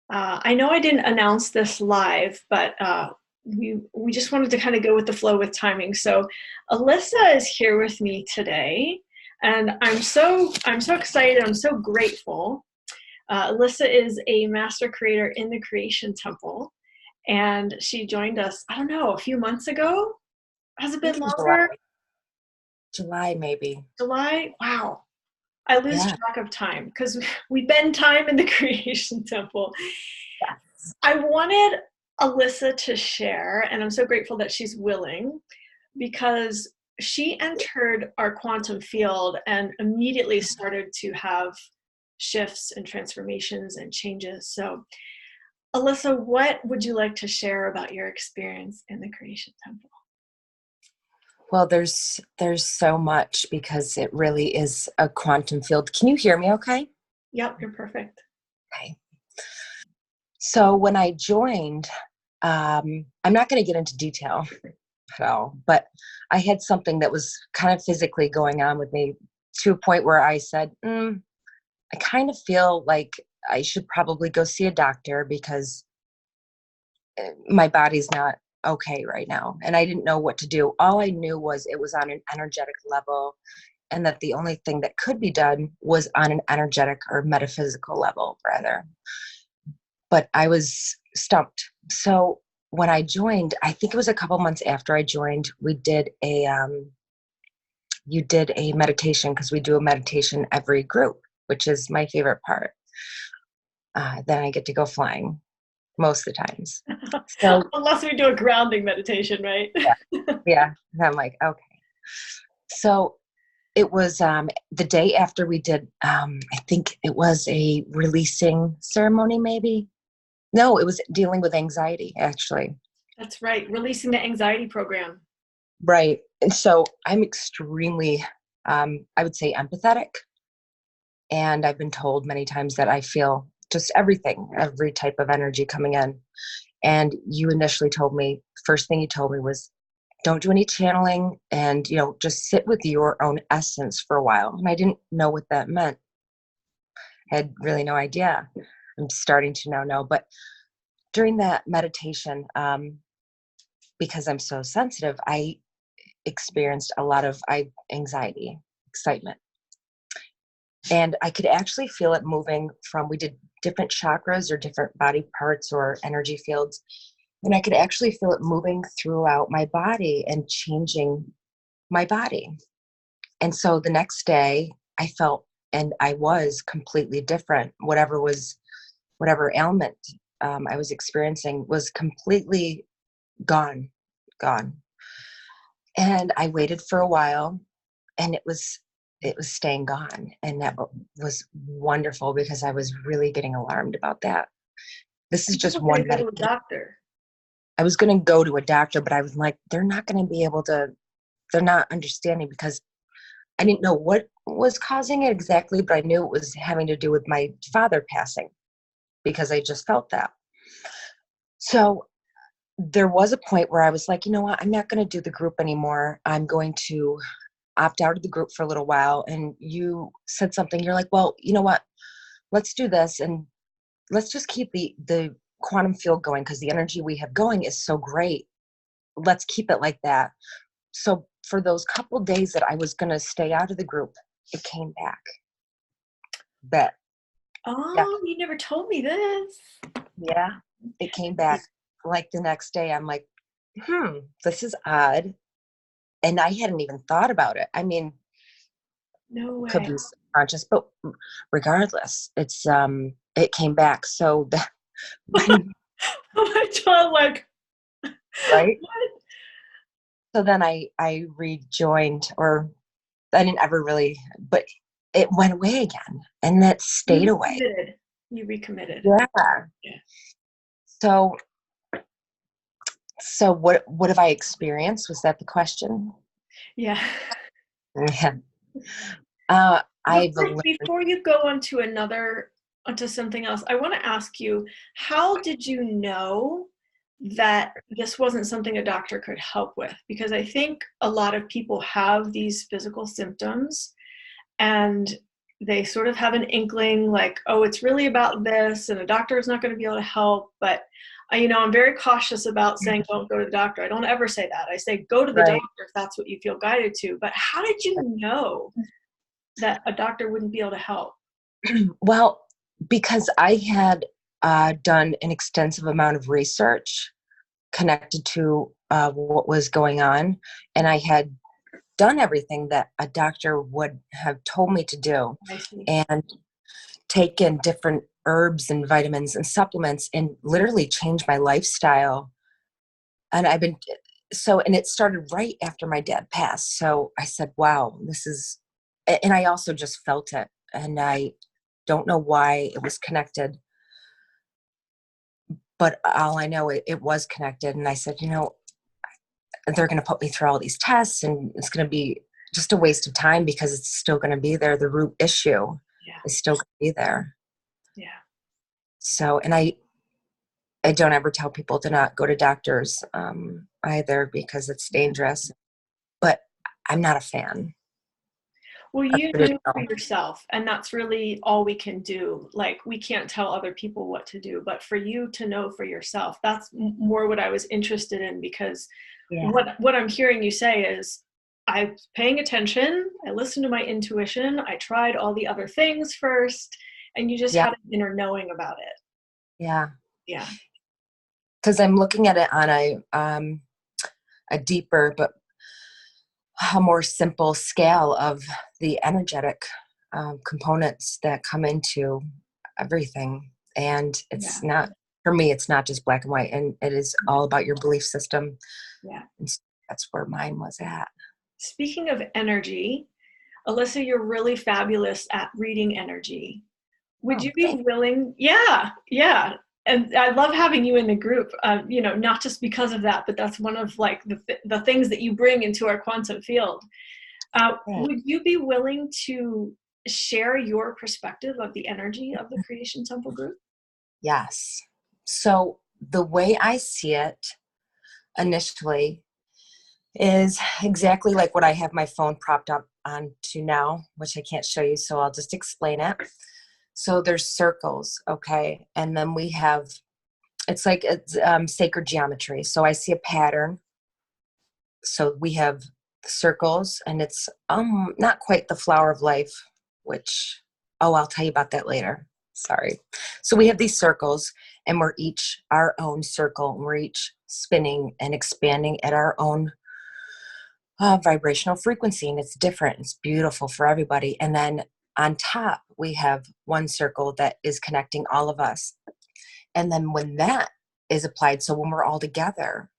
I know I didn't announce this live, but we just wanted to kind of go with the flow with timing. So Alyssa is here with me today, and I'm so excited. I'm so grateful. Alyssa is a master creator in the Creation Temple, and she joined us, I don't know, a few months ago. Has it Think been in July, longer? July maybe. July? Wow. I lose Yeah. track of time because we bend time in the Creation Temple. Yes. I wanted Alyssa to share, and I'm so grateful that she's willing because she entered our quantum field and immediately started to have shifts and transformations and changes. So, Alyssa, what would you like to share about your experience in the Creation Temple? Well, there's so much because it really is a quantum field. Can you hear me okay? Yep, you're perfect. Okay. So when I joined, I'm not going to get into detail at all, but I had something that was kind of physically going on with me to a point where I said, I kind of feel like I should probably go see a doctor because my body's not okay right now. And I didn't know what to do. All I knew was it was on an energetic level, and that the only thing that could be done was on an energetic or metaphysical level, rather. But I was stumped. So when I joined, I think it was a couple months after I joined, we did you did a meditation, because we do a meditation every group, which is my favorite part. Then I get to go flying most of the times. So Unless we do a grounding meditation, right? yeah, yeah. And I'm like, okay. So it was the day after we did, I think it was a releasing ceremony, maybe. No, it was dealing with anxiety, actually. That's right. Releasing the anxiety program. Right. And so I'm extremely, I would say, empathetic. And I've been told many times that I feel just everything, every type of energy coming in. And you initially told me, first thing you told me was, don't do any channeling, and just sit with your own essence for a while. And I didn't know what that meant. I had really no idea. I'm starting to now know. But during that meditation, because I'm so sensitive, I experienced a lot of anxiety, excitement. And I could actually feel it moving from, we did different chakras or different body parts or energy fields. And I could actually feel it moving throughout my body and changing my body. And so the next day I felt, and I was completely different. Whatever ailment I was experiencing was completely gone. And I waited for a while, and it was staying gone. And that was wonderful, because I was really getting alarmed about that. This is You just were going one to go to a medication. doctor. I was going to go to a doctor, but I was like, they're not going to be able to, they're not understanding, because I didn't know what was causing it exactly, but I knew it was having to do with my father passing, because I just felt that. So there was a point where I was like, you know what, I'm not going to do the group anymore. I'm going to opt out of the group for a little while. And you said something, you're like, well, you know what, let's do this, and let's just keep the quantum field going, because the energy we have going is so great. Let's keep it like that. So for those couple days that I was going to stay out of the group, it came back. But yeah, Oh, you never told me this. yeah, it came back. Like the next day, I'm like, this is odd. And I hadn't even thought about it. I mean, No could way. be subconscious, but regardless, it came back. So that, when, Oh my God, like, right. what? So then I rejoined, or I didn't ever really, but it went away again, and that You stayed away. recommitted. You recommitted. Yeah. Yeah. So what have I experienced? Was that the question? Yeah. Yeah. I've learned. Before you go on to onto something else, I want to ask you, how did you know that this wasn't something a doctor could help with? Because I think a lot of people have these physical symptoms, and they sort of have an inkling like, oh, it's really about this, and a doctor is not going to be able to help. But I'm very cautious about saying don't go to the doctor. I don't ever say that. I say go to the Right. doctor if that's what you feel guided to. But how did you know that a doctor wouldn't be able to help? Well, because I had done an extensive amount of research connected to what was going on, and I had done everything that a doctor would have told me to do, I see. and taken different herbs and vitamins and supplements and literally changed my lifestyle. And and it started right after my dad passed. So I said, wow, and I also just felt it. And I don't know why it was connected, but all I know, it was connected. And I said, they're going to put me through all these tests and it's going to be just a waste of time because it's still going to be there. The root issue Yeah. is still going to be there. Yeah. So, and I don't ever tell people to not go to doctors either because it's dangerous, but I'm not a fan Well, of you know for traditional. yourself, and that's really all we can do. Like, we can't tell other people what to do, but for you to know for yourself, that's more what I was interested in, because Yeah. what I'm hearing you say is, I was paying attention, I listened to my intuition, I tried all the other things first, and you just Yeah. had an inner knowing about it. Yeah. Yeah. Because I'm looking at it on a deeper but a more simple scale of the energetic components that come into everything. And Yeah. it's not, for me, it's not just black and white, and it is all about your belief system. Yeah. And that's where mine was at. Speaking of energy, Alissa, you're really fabulous at reading energy. Would Oh, you be thank willing? Yeah, yeah. And I love having you in the group, not just because of that, but that's one of like the things that you bring into our quantum field. you. Would you be willing to share your perspective of the energy of the Creation Temple group? Yes. So the way I see it initially is exactly like what I have my phone propped up onto now, which I can't show you, so I'll just explain it. So there's circles, okay? And then we have, it's sacred geometry. So I see a pattern. So we have circles, and it's not quite the flower of life, which, oh, I'll tell you about that later. Sorry. So we have these circles, and we're each our own circle, and we're each spinning and expanding at our own vibrational frequency, and it's different. It's beautiful for everybody. And then on top, we have one circle that is connecting all of us. And then when that is applied, so when we're all together,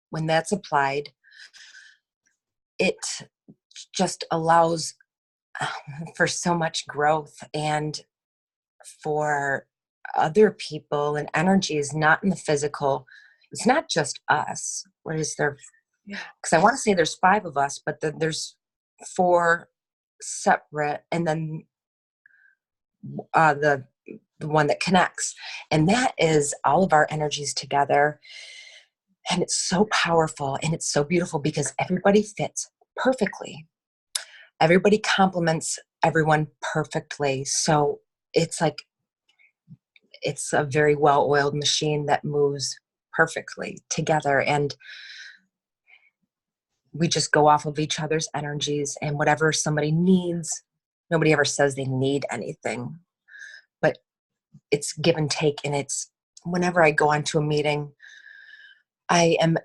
when that's applied, it just allows for so much growth and for other people, and energy is not in the physical. It's not just us. What is there? Yeah. Because I want to say there's 5 of us, but there's 4 separate, and then the one that connects, and that is all of our energies together. And it's so powerful and it's so beautiful because everybody fits perfectly. Everybody complements everyone perfectly. So it's like it's a very well-oiled machine that moves perfectly together, and we just go off of each other's energies, and whatever somebody needs, nobody ever says they need anything, but it's give and take. And it's whenever I go onto a meeting, I am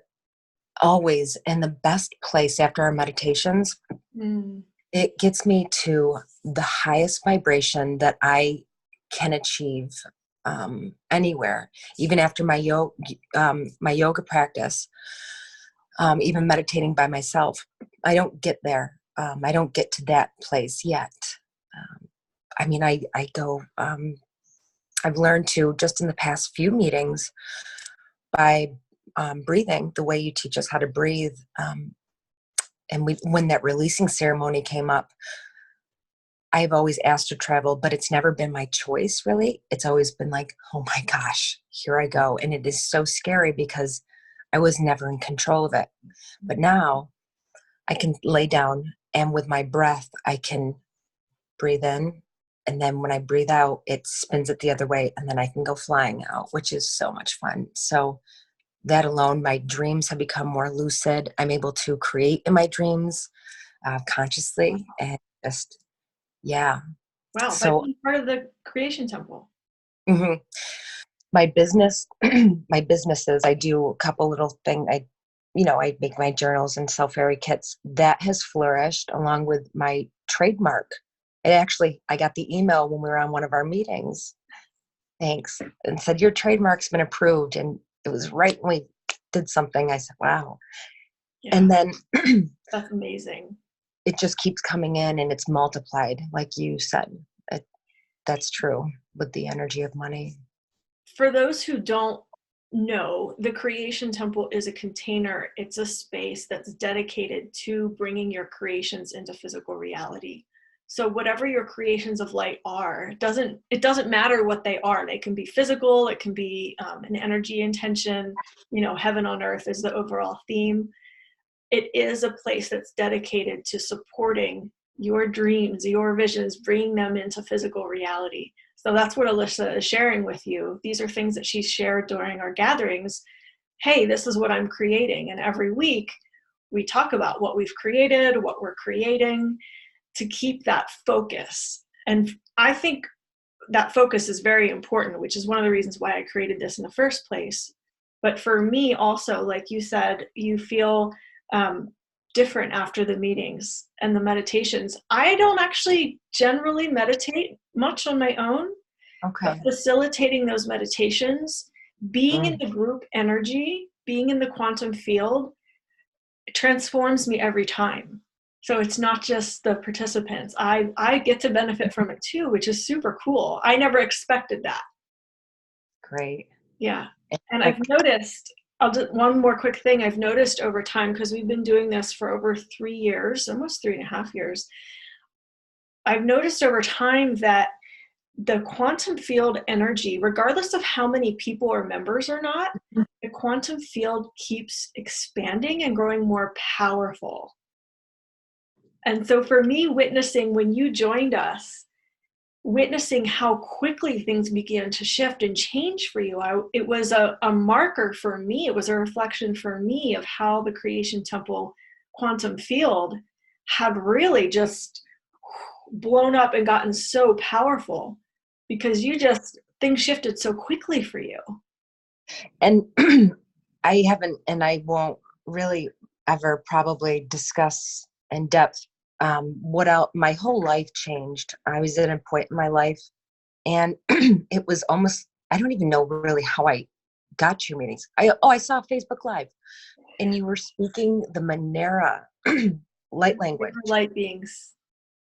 always in the best place after our meditations. Mm. It gets me to the highest vibration that I can achieve anywhere, even after my yoga practice, even meditating by myself. I don't get there. I don't get to that place yet. I mean, I go, I've learned to, just in the past few meetings, by breathing the way you teach us how to breathe. And when that releasing ceremony came up, I've always asked to travel, but it's never been my choice, really. It's always been like, oh my gosh, here I go. And it is so scary because I was never in control of it. But now I can lay down, and with my breath, I can breathe in And then when I breathe out, it spins it the other way, and then I can go flying out, which is so much fun. So that alone, my dreams have become more lucid. I'm able to create in my dreams consciously, and just, yeah. Wow, by So being part of the creation temple. mhm. My business, my businesses, I do a couple little things. I make my journals and sell fairy kits. That has flourished along with my trademark. I got the email when we were on one of our meetings. Thanks. And said, your trademark's been approved. And it was right when we did something. I said, wow. Yeah, And then that's amazing. it just keeps coming in and it's multiplied. Like you said, it, that's true with the energy of money. For those who don't know, the creation temple is a container. It's a space that's dedicated to bringing your creations into physical reality. So whatever your creations of light are, it doesn't matter what they are. They can be physical, it can be an energy intention. Heaven on earth is the overall theme. It is a place that's dedicated to supporting your dreams, your visions, bringing them into physical reality. So that's what Alissa is sharing with you. These are things that she's shared during our gatherings. Hey, this is what I'm creating. And every week we talk about what we've created, what we're creating, to keep that focus. And I think that focus is very important, which is one of the reasons why I created this in the first place. But for me also, like you said, you feel different after the meetings and the meditations. I don't actually generally meditate much on my own, but Okay. facilitating those meditations, being in Mm. the group energy, being in the quantum field, transforms me every time. So it's not just the participants. I get to benefit from it too, which is super cool. I never expected that. Great. Yeah. And And like, I've noticed, I'll do one more quick thing I've noticed over time, because we've been doing this for over 3 years, almost 3.5 years. I've noticed over time that the quantum field energy, regardless of how many people are members or not, the quantum field keeps expanding and growing more powerful. And so for me, witnessing when you joined us, witnessing how quickly things began to shift and change for you, it was a marker for me. It was a reflection for me of how the creation temple quantum field had really just blown up and gotten so powerful, because things shifted so quickly for you. and I haven't, and I won't really ever probably discuss in depth what else. My whole life changed. I was at a point in my life, and it was almost, I don't even know really how I got to your meetings. I saw Facebook Live, and you were speaking the Manera light language. Light beings.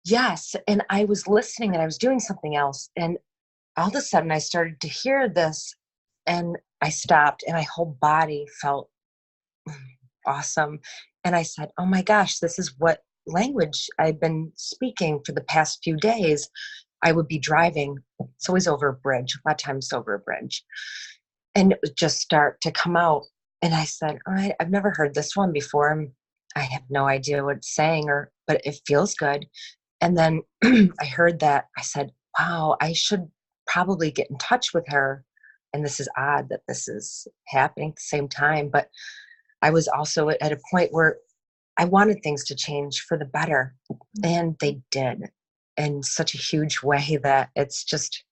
Yes, and I was listening, and I was doing something else, and all of a sudden I started to hear this, and I stopped, and my whole body felt awesome. And I said, oh my gosh, this is what language I've been speaking for the past few days. I would be driving. It's always over a bridge, a lot of times over a bridge. And it would just start to come out. And I said, all right, I've never heard this one before. I have no idea what it's saying, but it feels good. And then I heard that. I said, wow, I should probably get in touch with her. And this is odd that this is happening at the same time. But I was also at a point where I wanted things to change for the better. And they did in such a huge way that it's just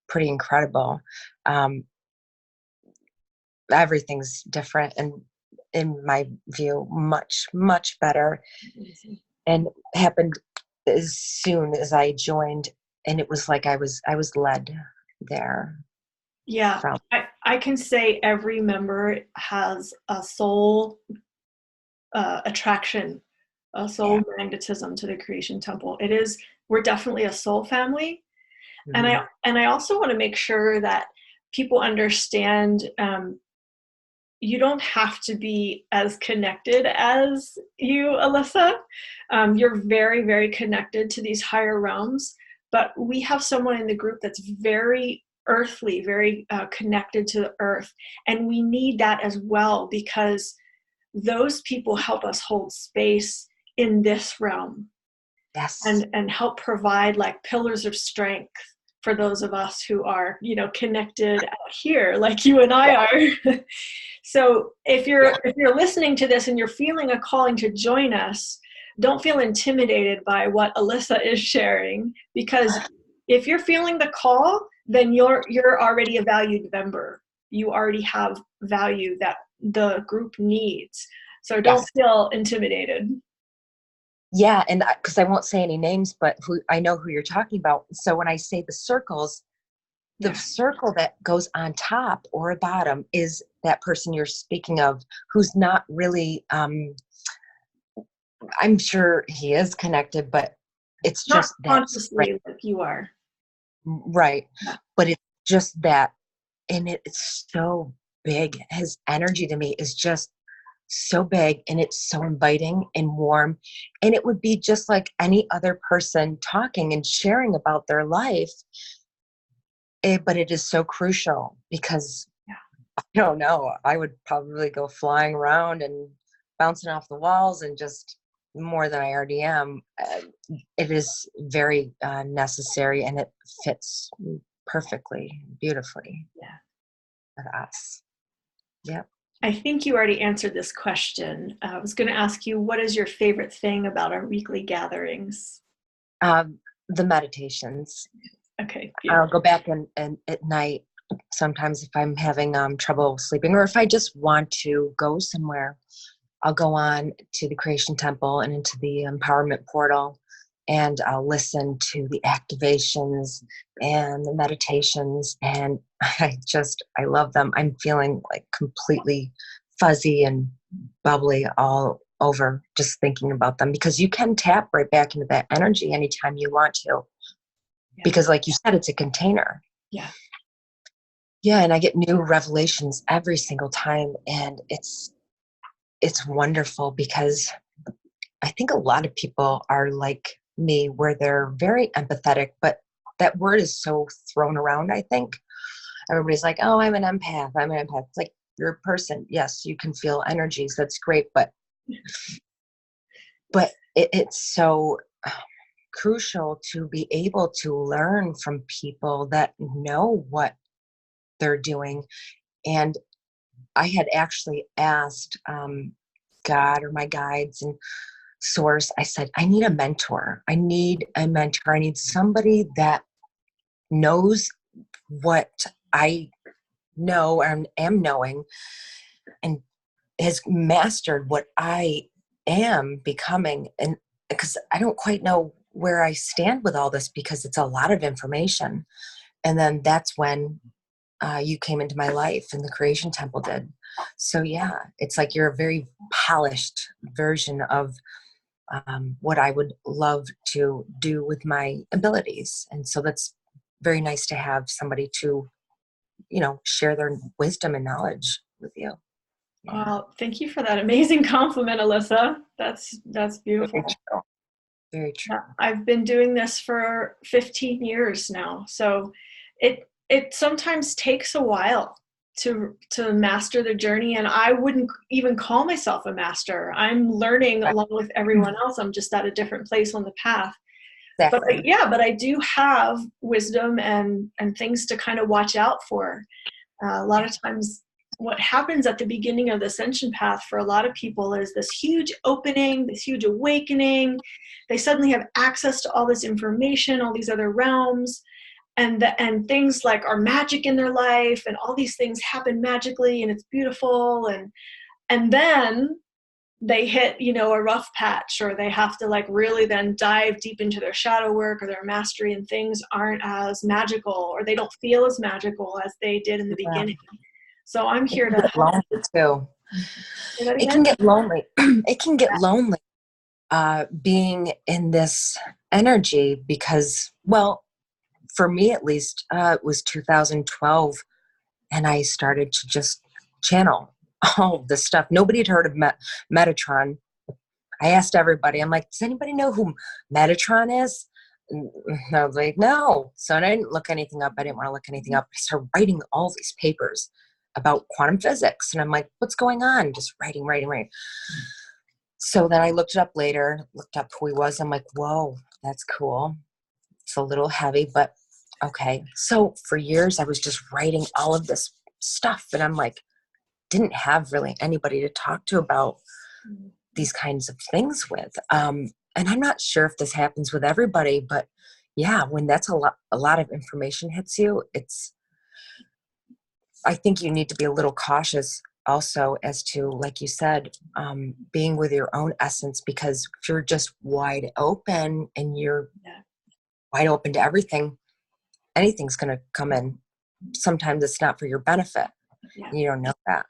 pretty incredible. Everything's different, and in my view, much, much better. And happened as soon as I joined, and it was like I was led there. Yeah, From I can say every member has a soul attraction, a soul yeah. magnetism to the creation temple. We're definitely a soul family. And Mm-hmm. I also want to make sure that people understand, you don't have to be as connected as you, Alissa. You're very, very connected to these higher realms, but we have someone in the group that's very earthly, very connected to the earth. And we need that as well, because those people help us hold space in this realm. Yes. and help provide like pillars of strength for those of us who are, connected out here like you and I are. So Yeah. if you're listening to this and you're feeling a calling to join us, don't feel intimidated by what Alissa is sharing, because if you're feeling the call, then you're already a valued member. You already have value that the group needs. So don't Yes. feel intimidated. Yeah. And because I won't say any names, but who I know who you're talking about. So when I say the Yeah. circle that goes on top or bottom is that person you're speaking of, who's not really, I'm sure he is connected, but it's Not just that, right? consciously like you are. Right. Yeah. But it's just that, and it's so big. His energy to me is just so big, and it's so inviting and warm. And it would be just like any other person talking and sharing about their life. But it is so crucial because Yeah. I don't know, I would probably go flying around and bouncing off the walls and just more than I already am. It is very necessary, and it fits perfectly, beautifully Yeah. with us. Yep. I think you already answered this question. I was going to ask you, what is your favorite thing about our weekly gatherings? The meditations. Okay, I'll beautiful. go back and at night, sometimes if I'm having trouble sleeping, or if I just want to go somewhere, I'll go on to the Creation Temple and into the Empowerment Portal, and I'll listen to the activations and the meditations. And I love them. I'm feeling like completely fuzzy and bubbly all over just thinking about them, because you can tap right back into that energy anytime you want to. Yeah. Because like you said, it's a container. Yeah. Yeah. And I get new revelations every single time. And it's wonderful, because I think a lot of people are like me, where they're very empathetic, but that word is so thrown around. I think everybody's like, oh, I'm an empath. I'm an empath. It's like, you're a person. Yes, you can feel energies. That's great. But it's so crucial to be able to learn from people that know what they're doing. And I had actually asked God or my guides and source, I said, I need a mentor. I need a mentor. I need somebody that knows what I know and am knowing, and has mastered what I am becoming. And because I don't quite know where I stand with all this, because it's a lot of information. And then that's when you came into my life, and the Creation Temple did. So yeah, it's like you're a very polished version of what I would love to do with my abilities. And so that's very nice to have somebody to, share their wisdom and knowledge with you. Yeah. Well, thank you for that amazing compliment, Alissa. That's Very beautiful. true. Very true. Yeah, I've been doing this for 15 years now. So it sometimes takes a while to master the journey, and I wouldn't even call myself a master. I'm learning Right. along with everyone else. I'm just at a different place on the path. Exactly. Yeah, but I do have wisdom and things to kind of watch out for. A lot Yeah. of times what happens at the beginning of the ascension path for a lot of people is this huge opening, this huge awakening. They suddenly have access to all this information, all these other realms, and things like are magic in their life, and all these things happen magically, and it's beautiful, and then they hit, a rough patch, or they have to like really then dive deep into their shadow work or their mastery, and things aren't as magical, or they don't feel as magical as they did in the Yeah. beginning. So I'm It here can to get help. lonely too. Say that It again? can get lonely. It can get lonely being in this energy, because, well, for me at least, it was 2012, and I started to just channel all of this stuff. Nobody had heard of Metatron. I asked everybody, I'm like, does anybody know who Metatron is? And I was like, no. So I didn't look anything up. I didn't want to look anything up. I started writing all these papers about quantum physics. And I'm like, what's going on? Just writing, writing, writing. So then I looked it up later, looked up who he was. I'm like, whoa, that's cool. It's a little heavy, but okay. So for years, I was just writing all of this stuff, and I'm like, didn't have really anybody to talk to about these kinds of things with. And I'm not sure if this happens with everybody, but yeah, when that's a lot of information hits you, I think you need to be a little cautious also as to, like you said, being with your own essence, because if you're just wide open and you're wide open to everything, anything's going to come in. Sometimes it's not for your benefit. Yeah. You don't know that.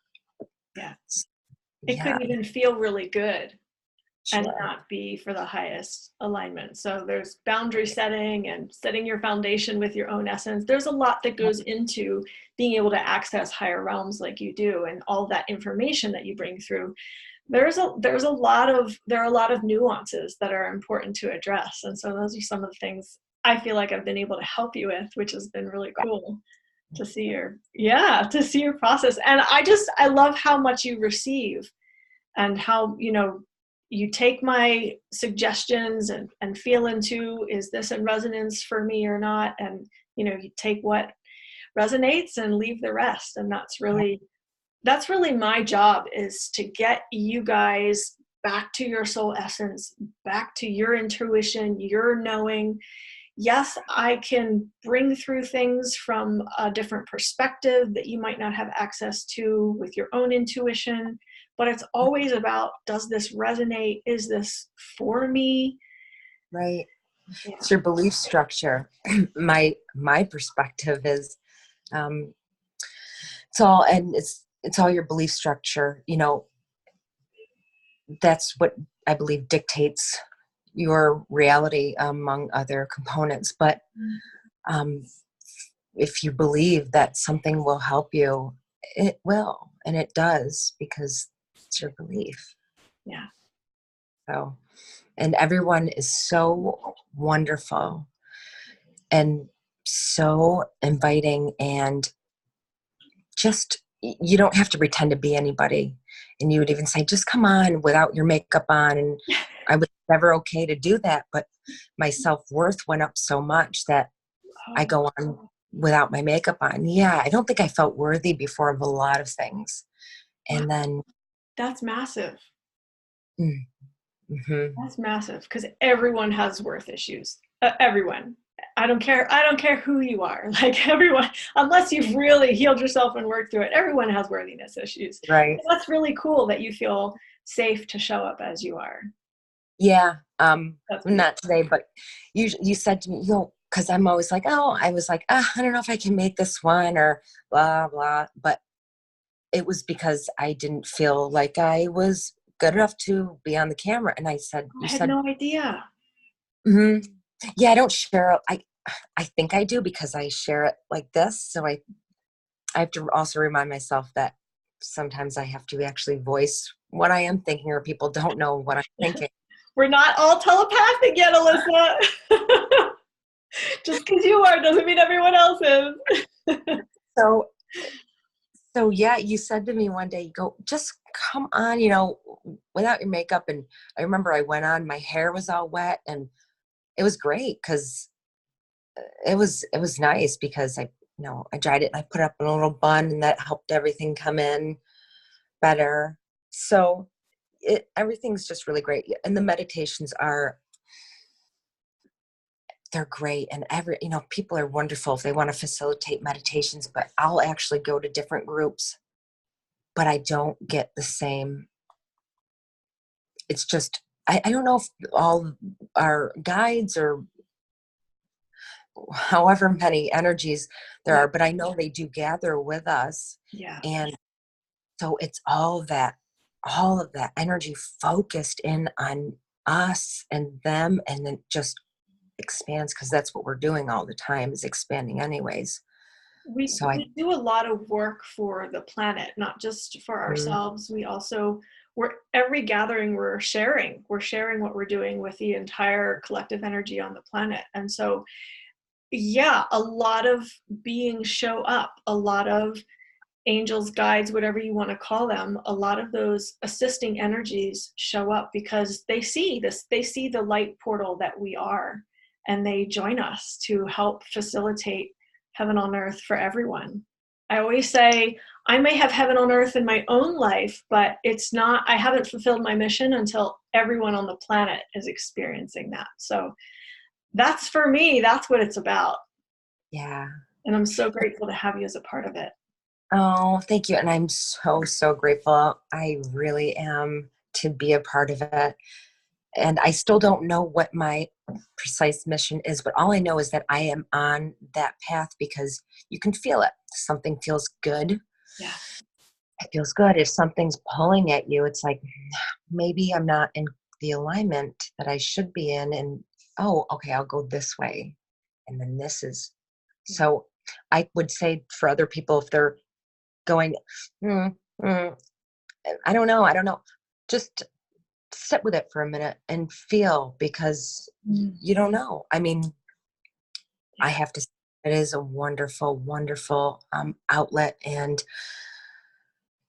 Yeah. It Yeah, could even feel really good and sure. not be for the highest alignment. So there's boundary setting and setting your foundation with your own essence. There's a lot that goes into being able to access higher realms like you do, and all that information that you bring through. There are a lot of nuances that are important to address. And so those are some of the things I feel like I've been able to help you with, which has been really cool to see your process. And I love how much you receive, and how, you take my suggestions and feel into, is this in resonance for me or not? And, you take what resonates and leave the rest. And that's really my job, is to get you guys back to your soul essence, back to your intuition, your knowing. Yes, I can bring through things from a different perspective that you might not have access to with your own intuition, but it's always about, does this resonate? Is this for me? Right. Yeah. It's your belief structure. My perspective is, um, it's all your belief structure. That's what I believe dictates your reality, among other components. But um, if you believe that something will help you, it will, and it does, because it's your belief. Yeah. So, and everyone is so wonderful and so inviting, and just, you don't have to pretend to be anybody. And you would even say, just come on without your makeup on. And I was never okay to do that, but my self-worth went up so much that I go on without my makeup on. Yeah, I don't think I felt worthy before of a lot of things. Wow, And then that's massive. mm-hmm. That's massive, because everyone has worth issues. Everyone. I don't care who you are. Like, everyone, unless you've really healed yourself and worked through it, everyone has worthiness issues. Right. So that's really cool that you feel safe to show up as you are. Yeah. That's beautiful. Not today, but you said to me, because I'm always like, I was like, I don't know if I can make this one, or blah, blah. But it was because I didn't feel like I was good enough to be on the camera. And I said, I you had said, no idea. mm-hmm. Yeah, I don't share. I think I do, because I share it like this. So I have to also remind myself that sometimes I have to actually voice what I am thinking, or people don't know what I'm thinking. We're not all telepathic yet, Alissa. Just because you are doesn't mean everyone else is. So, so yeah, you said to me one day, you go, just come on, without your makeup. And I remember I went on, my hair was all wet, and it was great, because it was nice, because I dried it and I put up in a little bun, and that helped everything come in better. So everything's just really great. And the meditations they're great. And people are wonderful if they want to facilitate meditations, but I'll actually go to different groups, but I don't get the same. It's just, I don't know if all our guides, or however many energies there Yeah. are, but I know they do gather with us. Yeah. And so it's all of that energy focused in on us and them, and then just expands, because that's what we're doing all the time, is expanding anyways. We So we do a lot of work for the planet, not just for mm, ourselves. We're every gathering we're sharing what we're doing with the entire collective energy on the planet. And so, yeah, a lot of beings show up, a lot of angels, guides, whatever you want to call them, a lot of those assisting energies show up because they see this, they see the light portal that we are, and they join us to help facilitate heaven on earth for everyone. I always say, I may have heaven on earth in my own life, but it's not, I haven't fulfilled my mission until everyone on the planet is experiencing that. So that's, for me, that's what it's about. Yeah. And I'm so grateful to have you as a part of it. Oh, thank you. And I'm so, so grateful. I really am to be a part of it. And I still don't know what my precise mission is, but all I know is that I am on that path because you can feel it. Something feels good. Yeah. It feels good. If something's pulling at you, it's like, maybe I'm not in the alignment that I should be in. And, oh, okay, I'll go this way. And then this is. So I would say for other people, if they're going, mm, mm, I don't know. Just sit with it for a minute and feel, because you don't know. I mean, I have to say, it is a wonderful, wonderful outlet and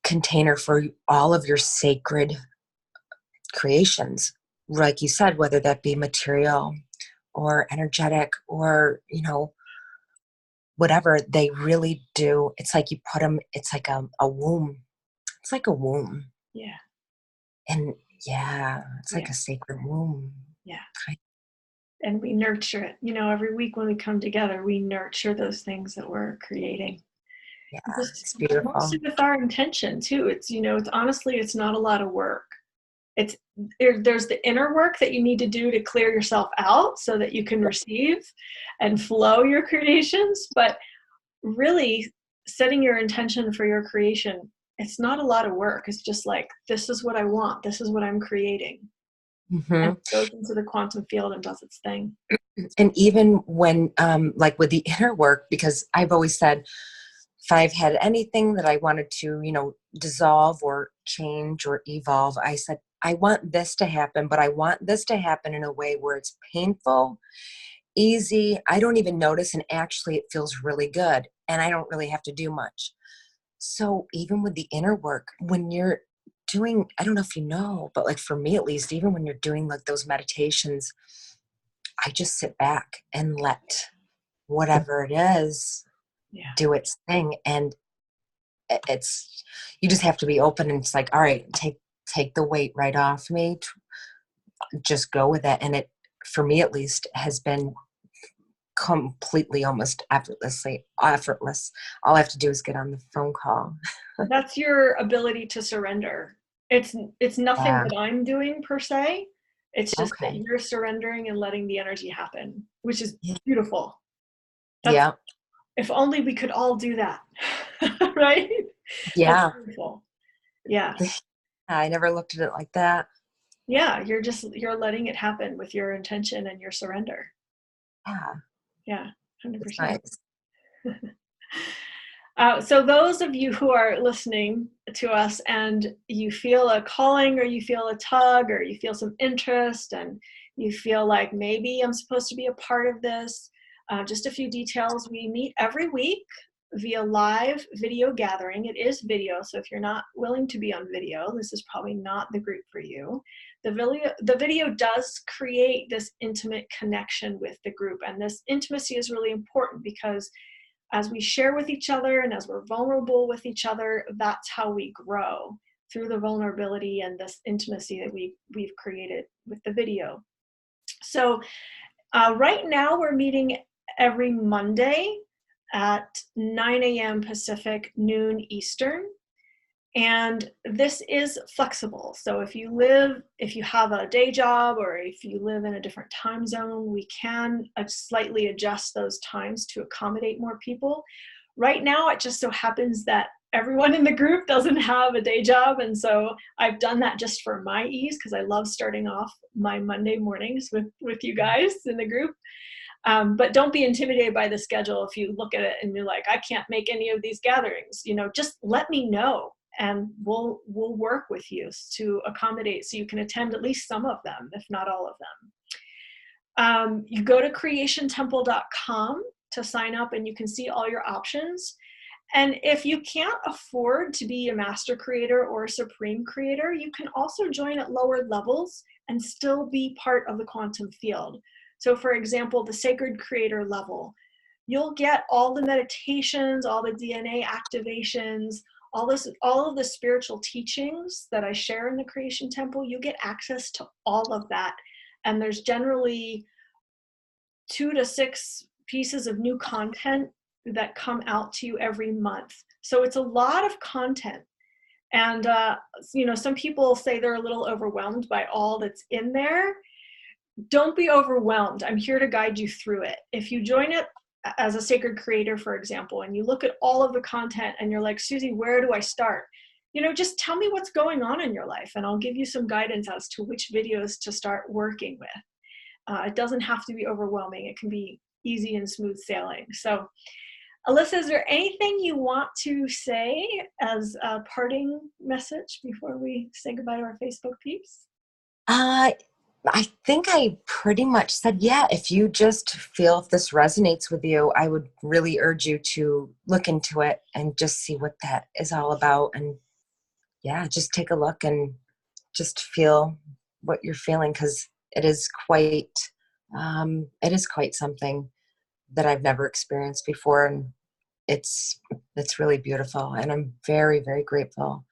container for all of your sacred creations. Like you said, whether that be material or energetic or, whatever, they really do. It's like you put them, it's like a womb. It's like a womb. Yeah. And yeah, it's like Yeah. a sacred womb. Yeah. And we nurture it. Every week when we come together, we nurture those things that we're creating. Yeah, Just it's beautiful. mostly with our intention too. It's honestly, it's not a lot of work. There's the inner work that you need to do to clear yourself out so that you can receive and flow your creations. But really, setting your intention for your creation, it's not a lot of work. It's just like, this is what I want. This is what I'm creating. And Hmm. it goes into the quantum field and does its thing. And even when, like with the inner work, because I've always said, if I've had anything that I wanted to, dissolve or change or evolve, I said, I want this to happen, but I want this to happen in a way where it's painful, easy. I don't even notice. And actually it feels really good. And I don't really have to do much. So even with the inner work, when you're doing, I don't know if you know, but like for me at least, even when you're doing like those meditations, I just sit back and let whatever it is Yeah. do its thing. And it's, you just have to be open, and it's like, all right, take the weight right off me, just go with it. And it, for me at least, has been completely, almost effortless. All I have to do is get on the phone call. That's your ability to surrender. It's nothing Yeah. that I'm doing per se. It's just that Okay. you're surrendering and letting the energy happen, which is Yeah. beautiful. That's, Yeah. if only we could all do that. Right? That's Yeah. beautiful. Yeah. I never looked at it like that. Yeah, you're letting it happen with your intention and your surrender. Yeah. Yeah, It's 100%. nice. So those of you who are listening to us and you feel a calling, or you feel a tug, or you feel some interest, and you feel like maybe I'm supposed to be a part of this, just a few details. We meet every week via live video gathering. It is video, so if you're not willing to be on video, this is probably not the group for you. The video does create this intimate connection with the group, and this intimacy is really important because as we share with each other and as we're vulnerable with each other, that's how we grow, through the vulnerability and this intimacy that we've created with the video. So right now we're meeting every Monday at 9 a.m. Pacific, noon Eastern. And this is flexible. So if you have a day job, or if you live in a different time zone, we can slightly adjust those times to accommodate more people. Right now, it just so happens that everyone in the group doesn't have a day job. And so I've done that just for my ease, because I love starting off my Monday mornings with you guys in the group. But don't be intimidated by the schedule. If you look at it and you're like, I can't make any of these gatherings, just let me know, and we'll work with you to accommodate so you can attend at least some of them, if not all of them. You go to creationtemple.com to sign up, and you can see all your options. And if you can't afford to be a master creator or a supreme creator, you can also join at lower levels and still be part of the quantum field. So for example, the sacred creator level, you'll get all the meditations, all the DNA activations, all of the spiritual teachings that I share in the Creation Temple. You get access to all of that. And there's generally 2 to 6 pieces of new content that come out to you every month. So it's a lot of content. And, some people say they're a little overwhelmed by all that's in there. Don't be overwhelmed. I'm here to guide you through it. If you join it as a sacred creator, for example, and you look at all of the content and you're like, Susie, where do I start? Just tell me what's going on in your life and I'll give you some guidance as to which videos to start working with. It doesn't have to be overwhelming. It can be easy and smooth sailing. So Alissa, is there anything you want to say as a parting message before we say goodbye to our Facebook peeps? I think I pretty much said, yeah, if you just feel if this resonates with you, I would really urge you to look into it and just see what that is all about. And yeah, just take a look and just feel what you're feeling, because it is quite something that I've never experienced before. And it's really beautiful. And I'm very, very grateful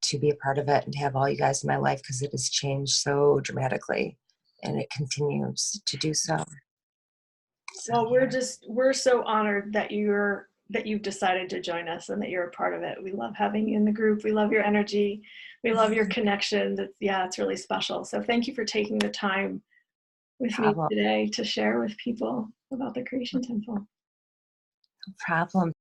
to be a part of it and to have all you guys in my life, because it has changed so dramatically and it continues to do so. Well, we're so honored that you've decided to join us and that you're a part of it. We love having you in the group. We love your energy. We love your connection. It's really special. So thank you for taking the time with me today to share with people about the Creation Temple. No problem.